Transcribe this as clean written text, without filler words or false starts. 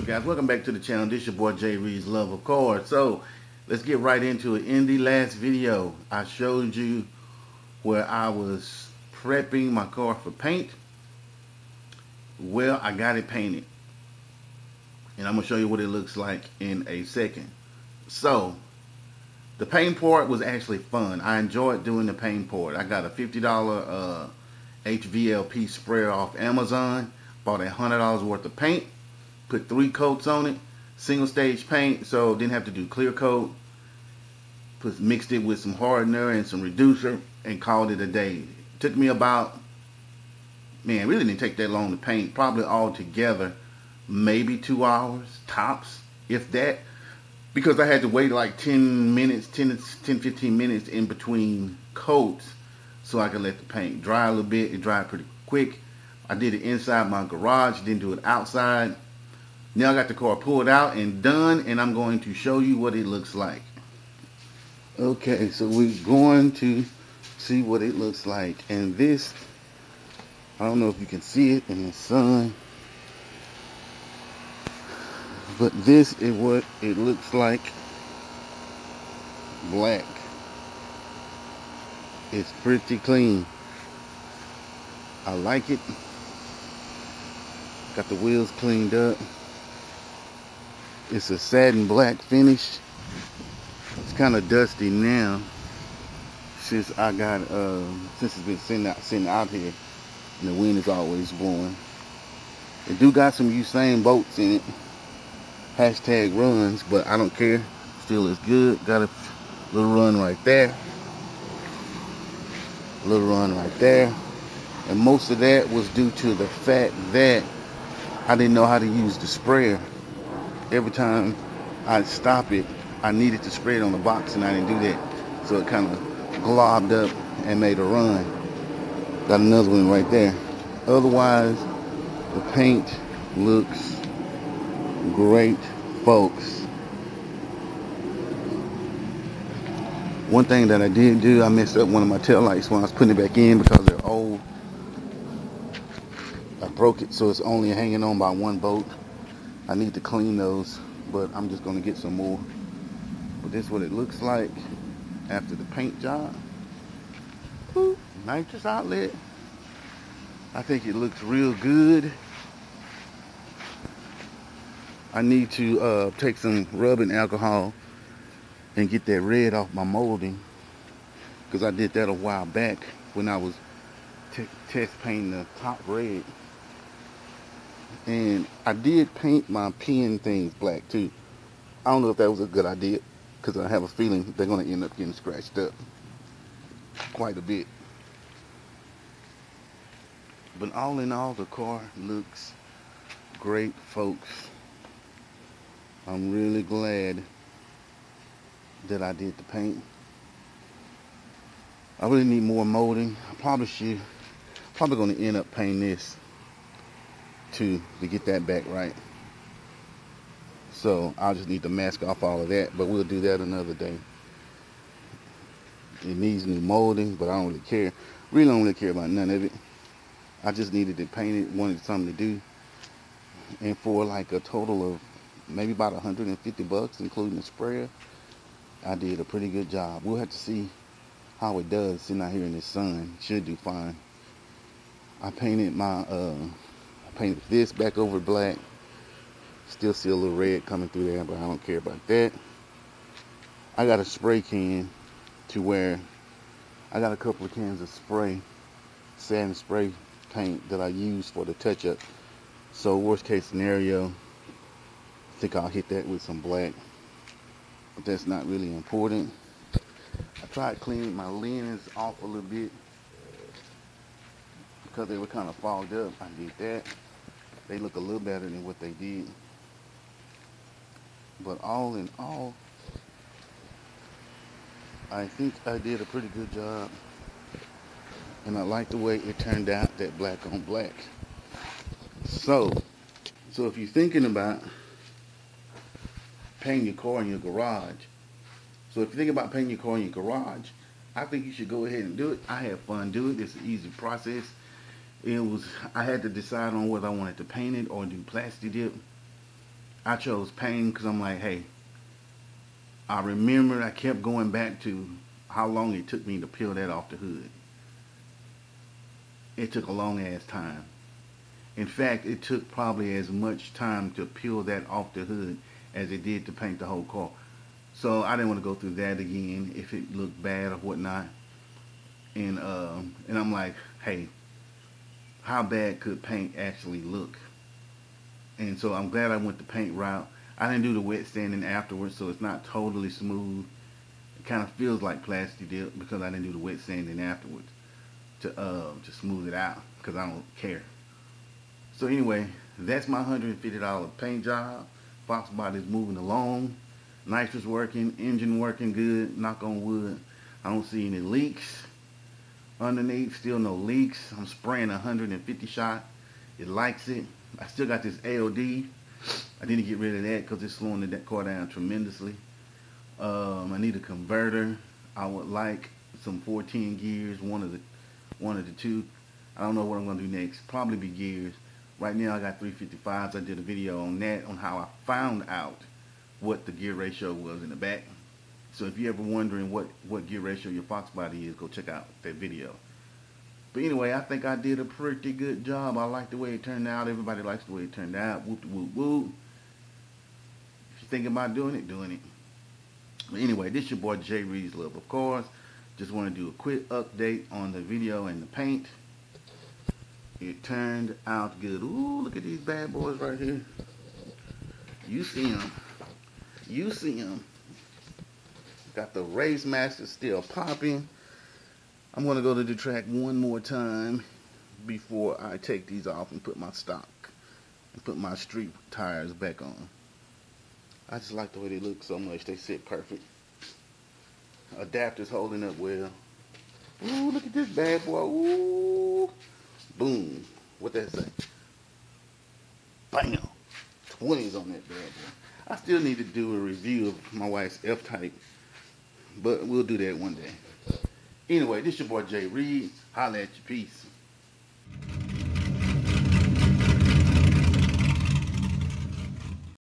Guys, welcome back to the channel. This is your boy Jay Reed's Love of Cars. So let's get right into it. In the last video I showed you where I was prepping my car for paint. Well, I got it painted and I'm gonna show you what it looks like in a second. So the paint part was actually fun. I enjoyed doing the paint part. I got a $50 HVLP sprayer off Amazon, bought $100 worth of paint, put 3 coats on it, single stage paint, so didn't have to do clear coat. Mixed it with some hardener and some reducer and called it a day. It took me about, man, really didn't take that long to paint. Probably all together maybe 2 hours tops, if that, because I had to wait like 10 15 minutes in between coats so I could let the paint dry a little bit. It dried pretty quick. I did it inside my garage, didn't do it outside. Now I got the car pulled out and done, and I'm going to show you what it looks like. Okay, so we're going to see what it looks like. And this, I don't know if you can see it in the sun, but this is what it looks like black. It's pretty clean. I like it. Got the wheels cleaned up. It's a satin black finish. It's kind of dusty now since I got since it's been sitting out here and the wind is always blowing. It do got some Usain Bolts in it. Hashtag runs, but I don't care. Still is good. Got a little run right there. A little run right there. And most of that was due to the fact that I didn't know how to use the sprayer. Every time I'd stop it, I needed to spray it on the box, and I didn't do that. So it kind of globbed up and made a run. Got another one right there. Otherwise, the paint looks great, folks. One thing that I did do, I messed up one of my taillights when I was putting it back in because they're old. I broke it, so it's only hanging on by one bolt. I need to clean those, but I'm just going to get some more. But this is what it looks like after the paint job. Ooh, nitrous outlet. I think it looks real good. I need to take some rubbing alcohol and get that red off my molding, because I did that a while back when I was test painting the top red. And I did paint my pen things black too. I don't know if that was a good idea, because I have a feeling they're going to end up getting scratched up quite a bit. But all in all, the car looks great, folks. I'm really glad that I did the paint. I really need more molding. I probably going to end up painting this too to get that back right. So I'll just need to mask off all of that, but we'll do that another day. It needs new molding, but I don't really care. Really don't really care about none of it. I just needed it painted, wanted something to do. And for like a total of maybe about 150 bucks, including the sprayer, I did a pretty good job. We'll have to see how it does sitting out here in the sun. It should do fine. I painted this back over black. Still see a little red coming through there, but I don't care about that. I got a spray can to where I got a couple of cans of spray, satin spray paint that I use for the touch-up. So worst case scenario, I think I'll hit that with some black, but that's not really important. I tried cleaning my lens off a little bit because they were kind of fogged up. I did that. They look a little better than what they did. But all in all, I think I did a pretty good job. And I like the way it turned out, that black on black. So if you're thinking about painting your car in your garage, I think you should go ahead and do it. I had fun doing it. It's an easy process. I had to decide on whether I wanted to paint it or do plasti dip. I chose paint because I'm like, hey, I remember I kept going back to how long it took me to peel that off the hood. It took a long ass time. In fact, it took probably as much time to peel that off the hood as it did to paint the whole car. So I didn't want to go through that again if it looked bad or whatnot. And I'm like, hey, how bad could paint actually look? And so I'm glad I went the paint route. I didn't do the wet sanding afterwards, so it's not totally smooth. It kind of feels like plastic dip because I didn't do the wet sanding afterwards to smooth it out because I don't care. So anyway, that's my $150 paint job. Fox body's moving along. Nitrous working, engine working good. Knock on wood. I don't see any leaks underneath. Still no leaks. I'm spraying 150 shot. It likes it. I still got this AOD. I need to get rid of that because it's slowing the car down tremendously. I need a converter. I would like some 14 gears, one of the two. I don't know what I'm gonna do next. Probably be gears. Right now I got 355s. I did a video on that, on how I found out what the gear ratio was in the back. So if you're ever wondering what gear ratio your Fox body is, go check out that video. But anyway, I think I did a pretty good job. I like the way it turned out. Everybody likes the way it turned out. Whoop whoop whoop. If you're thinking about doing it, doing it. But anyway, this your boy Jay Reed's Love, of course. Just want to do a quick update on the video and the paint. It turned out good. Ooh, look at these bad boys right here. You see them. You see them. Got the Race Master still popping. I'm going to go to the track one more time before I take these off and put my stock and put my street tires back on. I just like the way they look so much. They sit perfect. Adapter's holding up well. Ooh, look at this bad boy. Ooh. Boom. What that say? Bam. 20s on that bad boy. I still need to do a review of my wife's F-Type, but we'll do that one day. Anyway, this your boy Jay Reed. Holla at you. Peace.